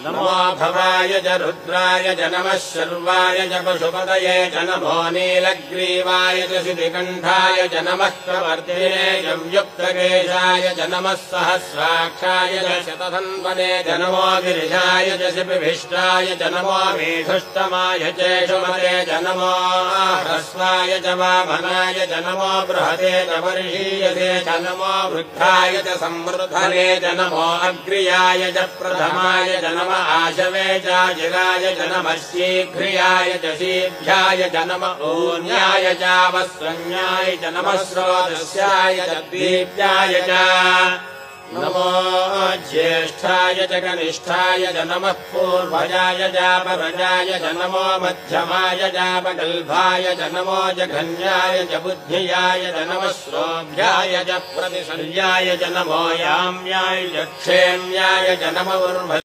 नमो भवाय च रुद्राय च नमः शर्वाय च पशुपतये च नमो नीलग्रीवाय च शितिकण्ठाय च नमः प्रवर्तिने च युक्तकेशाय च नमः सहस्राक्षाय च शतधन्वने च नमो गिरिशाय च शिपिभिष्टाय च नमो मेधुष्टमाय चेषुमते च नमो ह्रस्वाय च वामनाय च नमो बृहते च वर्षीयते च नमो वृद्धाय च संवृद्धने च नमो अग्र्याय च प्रथमाय च नमो आशवे चाजिराय च नमः शीघ्रियाय च शीघ्राय च नमः ऊर्ण्याय चावस्वन्याय च नमः स्रोतस्याय च दीप्याय च नमो ज्येष्ठाय च कनिष्ठाय च नमः पूर्वजाय चापरजाय च नमो मध्यमाय चापगल्भाय च नमो जघन्याय च बुद्धियाय च नमः श्रोभ्याय च प्रतिशल्याय च नमो याम्याय च क्षेम्याय च नमो